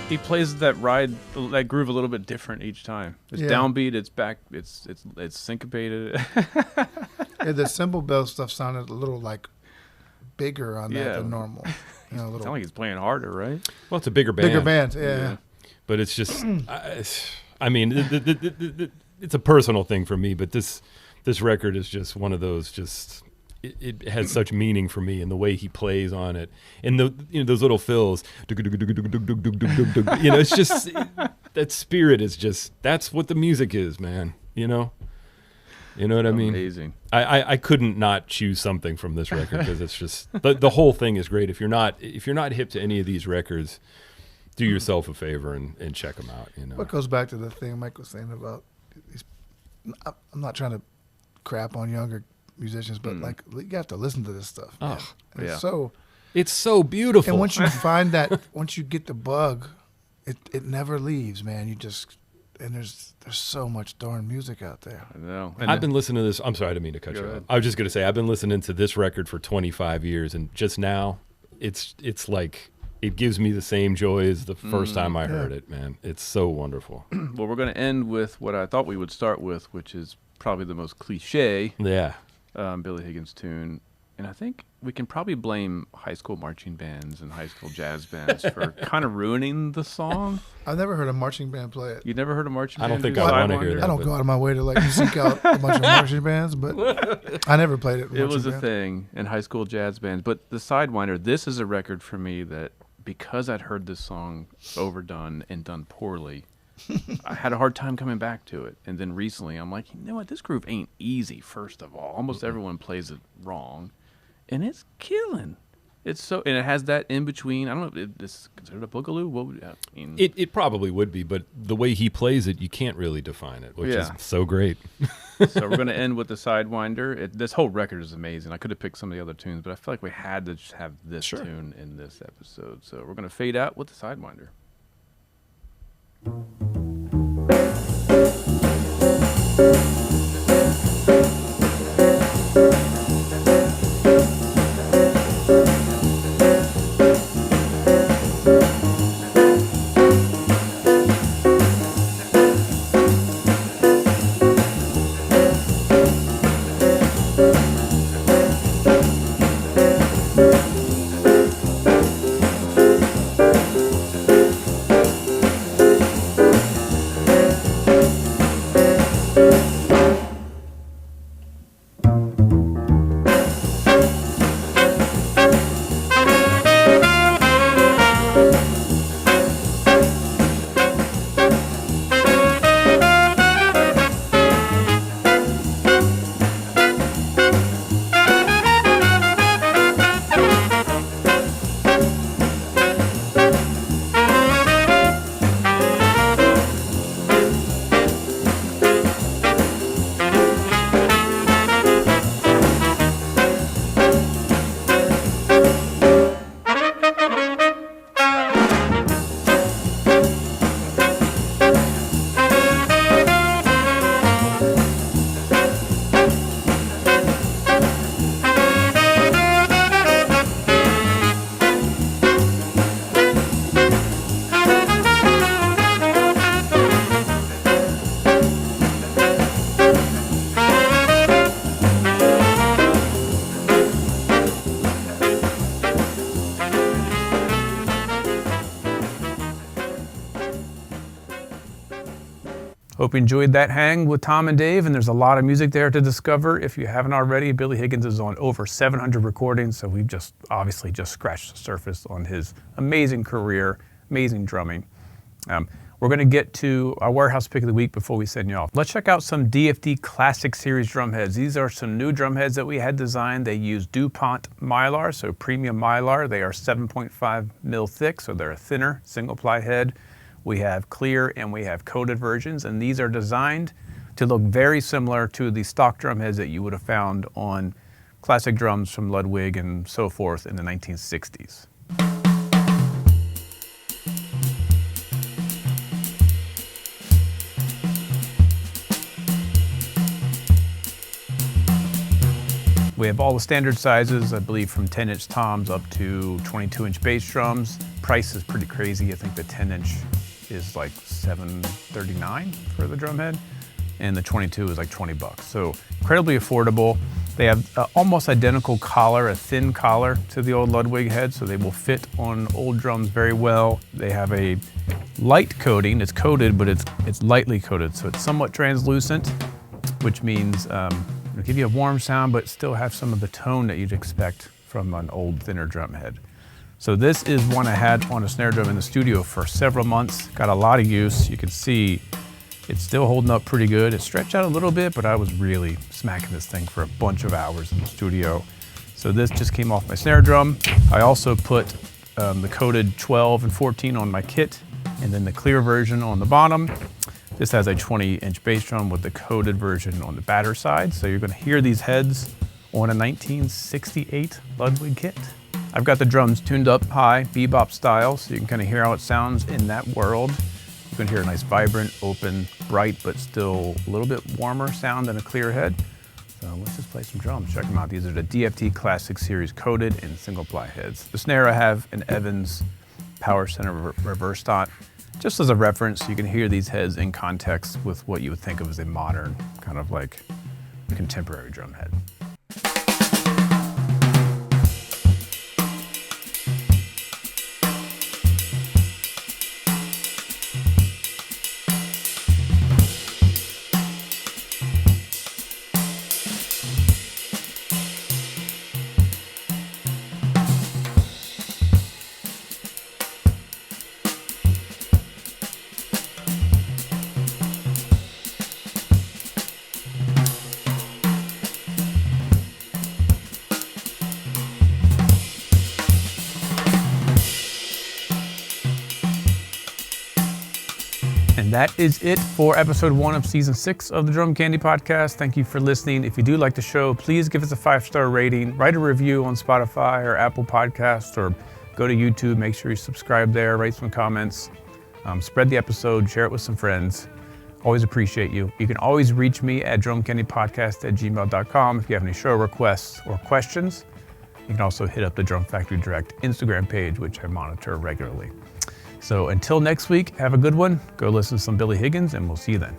He plays that groove a little bit different each time. It's downbeat, it's back, it's syncopated. Yeah, the cymbal bell stuff sounded a little like bigger on that than normal. You know, a It little sounds like he's playing harder, right? Well, it's a bigger band. bigger band. Yeah. But it's just, I mean, it's a personal thing for me. But this record is just one of those. Just it has such meaning for me, and the way he plays on it, and those little fills. It's just that spirit is just, that's what the music is, man. You know what I mean? Amazing. I couldn't not choose something from this record because it's just the whole thing is great. If you're not hip to any of these records, do yourself a favor and check them out. You know. What goes back to the thing Mike was saying about I'm not trying to crap on younger musicians, but like you have to listen to this stuff. Man. Oh, And it's so beautiful. and once you find that, once you get the bug, it never leaves, man. There's so much darn music out there. I know. I've been listening to this. I'm sorry, I didn't mean to cut Go you ahead. off. I was just going to say I've been listening to this record for 25 years, and just now, it's like it gives me the same joy as the first time I heard it, man. It's so wonderful. Well, we're going to end with what I thought we would start with, which is probably the most cliche Billy Higgins tune. And I think we can probably blame high school marching bands and high school jazz bands for kind of ruining the song. I've never heard a marching band play it. You never heard a marching band? I don't think do I want to Sidewinder? hear that. I don't go out of my way to like seek out a bunch of marching bands, but I never played it. It was a thing in high school jazz bands. But the Sidewinder, this is a record for me that because I'd heard this song overdone and done poorly, I had a hard time coming back to it. And then recently I'm like, you know what, this groove ain't easy, first of all. Almost everyone plays it wrong. And it's killing. It's so, and it has that in between. I don't know if this is considered a boogaloo. What would I mean? It probably would be, but the way he plays it, you can't really define it, which is so great. So we're going to end with the Sidewinder. This whole record is amazing. I could have picked some of the other tunes, but I feel like we had to just have this tune in this episode. So we're going to fade out with the Sidewinder. Hope you enjoyed that hang with Tom and Dave, and there's a lot of music there to discover. If you haven't already, Billy Higgins is on over 700 recordings, so we've just obviously just scratched the surface on his amazing career, amazing drumming. We're going to get to our warehouse pick of the week before we send you off. Let's check out some DFD Classic Series drum heads. These are some new drum heads that we had designed. They use DuPont Mylar, so premium Mylar. They are 7.5 mil thick, so they're a thinner single ply head. We have clear and we have coated versions, and these are designed to look very similar to the stock drum heads that you would have found on classic drums from Ludwig and so forth in the 1960s. We have all the standard sizes, I believe from 10-inch toms up to 22-inch bass drums. Price is pretty crazy. I think the 10-inch is like $739 for the drum head, and the 22 is like $20. So incredibly affordable. They have almost identical collar, a thin collar to the old Ludwig head, so they will fit on old drums very well. They have a light coating. It's coated, but it's lightly coated, so it's somewhat translucent, which means it'll give you a warm sound, but still have some of the tone that you'd expect from an old, thinner drum head. So this is one I had on a snare drum in the studio for several months. Got a lot of use. You can see it's still holding up pretty good. It stretched out a little bit, but I was really smacking this thing for a bunch of hours in the studio. So this just came off my snare drum. I also put the coated 12 and 14 on my kit, and then the clear version on the bottom. This has a 20-inch bass drum with the coated version on the batter side. So you're gonna hear these heads on a 1968 Ludwig kit. I've got the drums tuned up high, bebop style, so you can kind of hear how it sounds in that world. You can hear a nice vibrant, open, bright, but still a little bit warmer sound than a clear head. So let's just play some drums. Check them out. These are the DFD Classic Series coated and single ply heads. The snare I have an Evans power center reverse dot, just as a reference, so you can hear these heads in context with what you would think of as a modern, kind of like contemporary drum head. And that is it for episode 1 of season 6 of the Drum Candy Podcast. Thank you for listening. If you do like the show, please give us a 5-star rating, write a review on Spotify or Apple Podcasts, or go to YouTube. Make sure you subscribe there, write some comments, spread the episode, share it with some friends. Always appreciate you. You can always reach me at drumcandypodcast@gmail.com if you have any show requests or questions. You can also hit up the Drum Factory Direct Instagram page, which I monitor regularly. So until next week, have a good one. Go listen to some Billy Higgins, and we'll see you then.